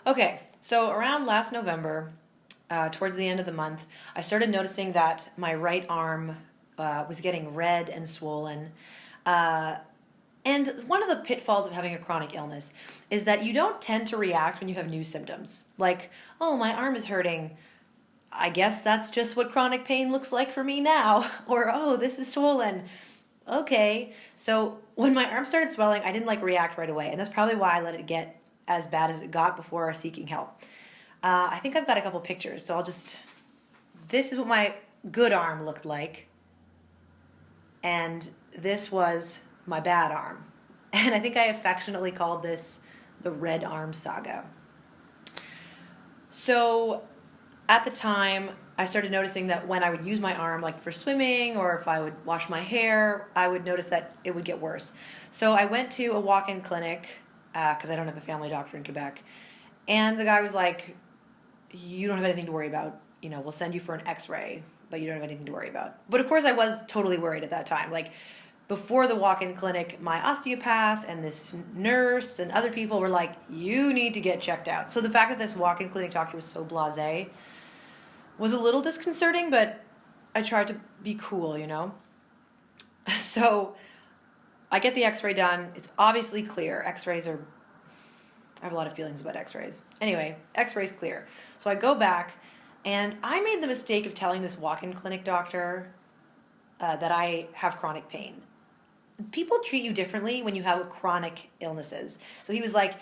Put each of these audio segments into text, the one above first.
Okay, so around last November, towards the end of the month, I started noticing that my right arm was getting red and swollen. Uh, and one of the pitfalls of having a chronic illness is that you don't tend to react when you have new symptoms. Like, oh, my arm is hurting. I guess that's just what chronic pain looks like for me now. Or, oh, this is swollen. Okay. So when my arm started swelling, I didn't react right away. And that's probably why I let it get as bad as it got before seeking help. I think I've got a couple pictures, so this is what my good arm looked like. And this was my bad arm. And I think I affectionately called this the red arm saga. So at the time, I started noticing that when I would use my arm for swimming or if I would wash my hair, I would notice that it would get worse. So I went to a walk-in clinic because I don't have a family doctor in Quebec. And the guy was like, you don't have anything to worry about. We'll send you for an X-ray, but you don't have anything to worry about. But of course I was totally worried at that time. Before the walk-in clinic, my osteopath and this nurse and other people were like, you need to get checked out. So the fact that this walk-in clinic doctor was so blasé was a little disconcerting, but I tried to be cool, So I get the X-ray done. It's obviously clear. X-rays are... I have a lot of feelings about X-rays. Anyway, X-rays clear. So I go back, and I made the mistake of telling this walk-in clinic doctor that I have chronic pain. People treat you differently when you have chronic illnesses. So he was like,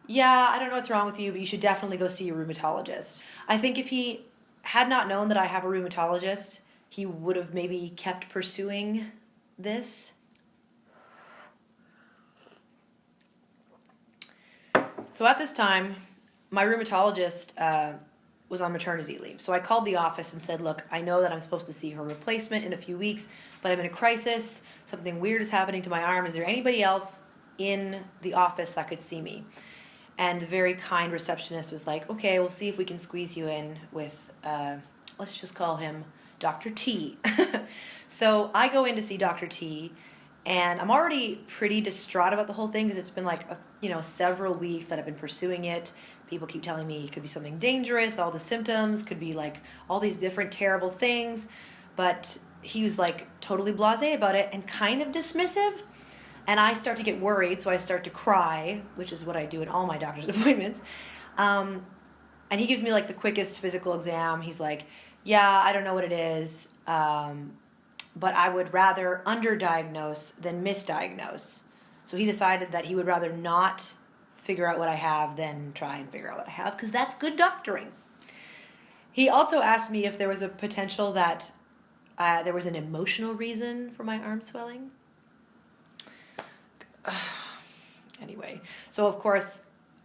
yeah, I don't know what's wrong with you, but you should definitely go see a rheumatologist. I think if he had not known that I have a rheumatologist, he would have maybe kept pursuing this. So at this time, my rheumatologist was on maternity leave. So I called the office and said, look, I know that I'm supposed to see her replacement in a few weeks, but I'm in a crisis. Something weird is happening to my arm. Is there anybody else in the office that could see me? And the very kind receptionist was like, okay, we'll see if we can squeeze you in with, let's just call him Dr. T. So I go in to see Dr. T, and I'm already pretty distraught about the whole thing because it's been several weeks that I've been pursuing it. People keep telling me it could be something dangerous. All the symptoms could be all these different terrible things. But he was totally blasé about it and kind of dismissive. And I start to get worried, so I start to cry, which is what I do in all my doctor's appointments. And he gives me the quickest physical exam. He's like, yeah, I don't know what it is. But I would rather underdiagnose than misdiagnose. So he decided that he would rather not figure out what I have than try and figure out what I have, because that's good doctoring. He also asked me if there was a potential that there was an emotional reason for my arm swelling. Anyway, so of course,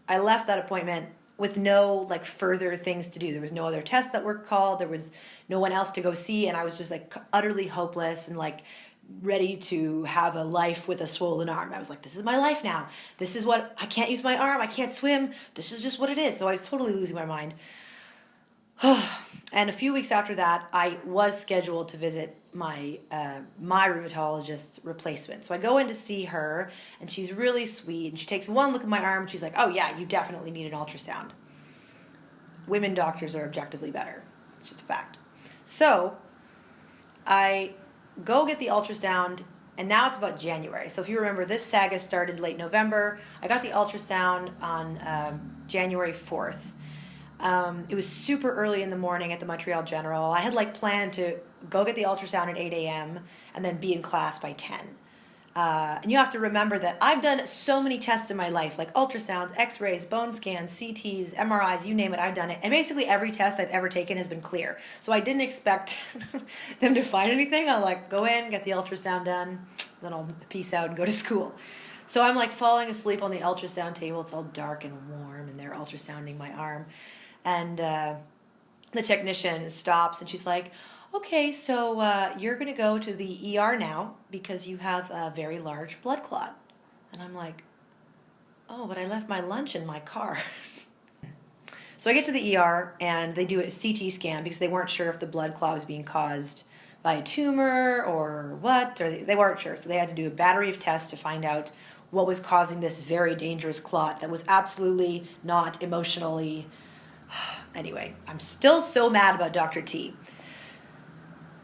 I left that appointment with no further things to do. There was no other tests that were called. There was no one else to go see, and I was just utterly hopeless and ready to have a life with a swollen arm. I was like, this is my life now. This is what, I can't use my arm. I can't swim. This is just what it is. So I was totally losing my mind. And a few weeks after that, I was scheduled to visit my rheumatologist's replacement. So I go in to see her, and she's really sweet. And she takes one look at my arm, and she's like, oh yeah, you definitely need an ultrasound. Women doctors are objectively better. It's just a fact. So I go get the ultrasound, and now it's about January. So if you remember, this saga started late November. I got the ultrasound on January 4th. It was super early in the morning at the Montreal General. I had planned to go get the ultrasound at 8 a.m. and then be in class by 10. And you have to remember that I've done so many tests in my life, ultrasounds, X-rays, bone scans, CTs, MRIs, you name it, I've done it. And basically every test I've ever taken has been clear. So I didn't expect them to find anything. I'll go in, get the ultrasound done, then I'll peace out and go to school. So I'm falling asleep on the ultrasound table. It's all dark and warm, and they're ultrasounding my arm. And the technician stops, and she's like, okay, so you're going to go to the ER now because you have a very large blood clot. And I'm like, oh, but I left my lunch in my car. So I get to the ER, and they do a CT scan because they weren't sure if the blood clot was being caused by a tumor or what, or they weren't sure. So they had to do a battery of tests to find out what was causing this very dangerous clot that was absolutely not emotionally. Anyway, I'm still so mad about Dr. T.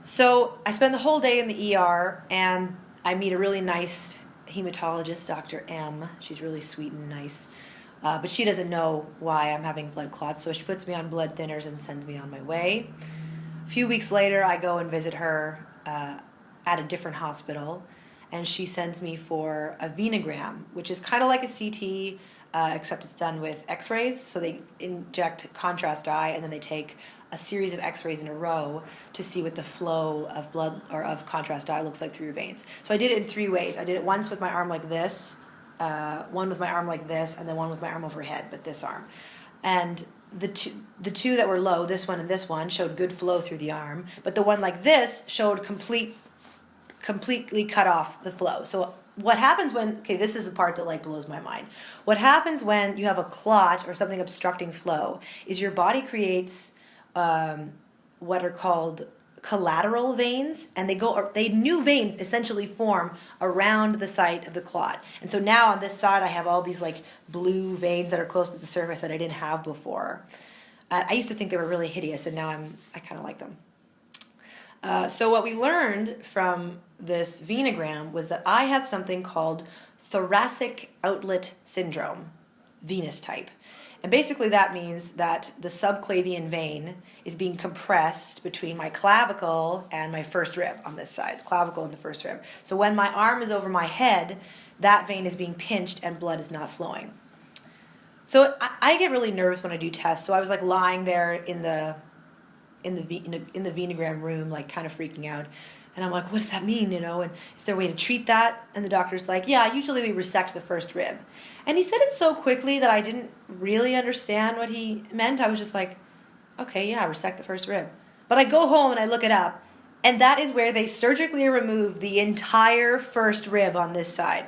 So I spend the whole day in the ER, and I meet a really nice hematologist, Dr. M. She's really sweet and nice. But she doesn't know why I'm having blood clots, so she puts me on blood thinners and sends me on my way. A few weeks later, I go and visit her at a different hospital, and she sends me for a venogram, which is kind of like a CT, except it's done with Xrays. So they inject contrast dye, and then they take a series of X-rays in a row to see what the flow of blood or of contrast dye looks like through your veins. So I did it in 3 ways. I did it once with my arm like this, one with my arm like this, and then one with my arm overhead, but this arm. And the two that were low, this one and this one, showed good flow through the arm, but the one like this showed completely cut off the flow. So what happens when, okay, this is the part that like blows my mind. What happens when you have a clot or something obstructing flow is your body creates what are called collateral veins, and new veins essentially form around the site of the clot. And so now on this side I have all these like blue veins that are close to the surface that I didn't have before. I used to think they were really hideous, and now I kind of like them. So what we learned from this venogram was that I have something called thoracic outlet syndrome, venous type. And basically that means that the subclavian vein is being compressed between my clavicle and my first rib on this side, the clavicle and the first rib. So when my arm is over my head, that vein is being pinched and blood is not flowing. So I get really nervous when I do tests. So I was like lying there in the venogram room, like kind of freaking out. And I'm like, what does that mean, you know? And is there a way to treat that? And the doctor's like, yeah, usually we resect the first rib. And he said it so quickly that I didn't really understand what he meant. I was just like, okay, yeah, resect the first rib. But I go home and I look it up, and that is where they surgically remove the entire first rib on this side.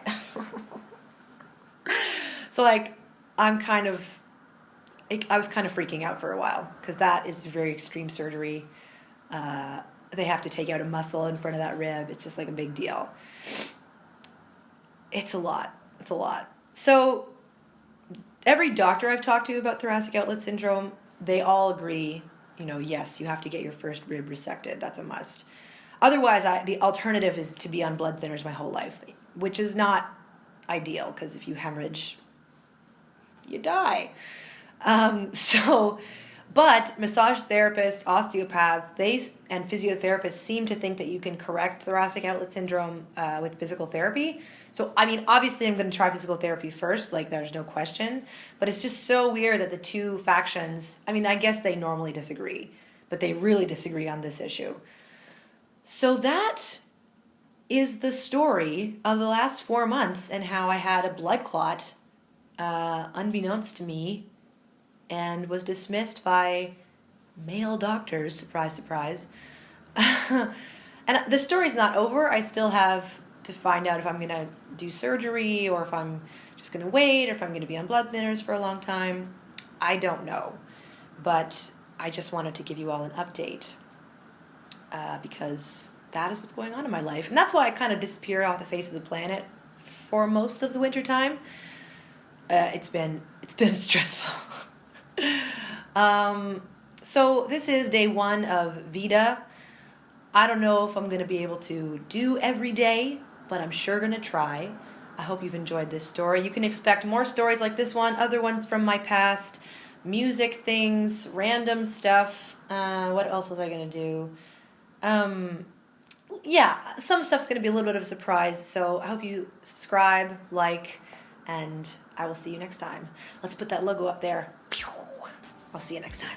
So like, I was kind of freaking out for a while, because that is very extreme surgery. They have to take out a muscle in front of that rib. It's just like a big deal. It's a lot. It's a lot. So every doctor I've talked to about thoracic outlet syndrome, they all agree, you know, yes, you have to get your first rib resected. That's a must. Otherwise, the alternative is to be on blood thinners my whole life, which is not ideal, because if you hemorrhage, you die. But massage therapists, osteopaths, and physiotherapists seem to think that you can correct thoracic outlet syndrome with physical therapy. So, I mean, obviously I'm going to try physical therapy first, like there's no question. But it's just so weird that the two factions, I mean, I guess they normally disagree, but they really disagree on this issue. So that is the story of the last 4 months, and how I had a blood clot, unbeknownst to me, and was dismissed by male doctors, surprise, surprise. And the story's not over. I still have to find out if I'm going to do surgery, or if I'm just going to wait, or if I'm going to be on blood thinners for a long time. I don't know. But I just wanted to give you all an update, because that is what's going on in my life. And that's why I kind of disappear off the face of the planet for most of the winter time. It's been stressful. So this is day 1 of VEDA. I don't know if I'm going to be able to do every day, but I'm sure going to try. I hope you've enjoyed this story. You can expect more stories like this one, other ones from my past, music things, random stuff. What else was I going to do? Yeah, some stuff's going to be a little bit of a surprise, so I hope you subscribe, like, and I will see you next time. Let's put that logo up there. I'll see you next time.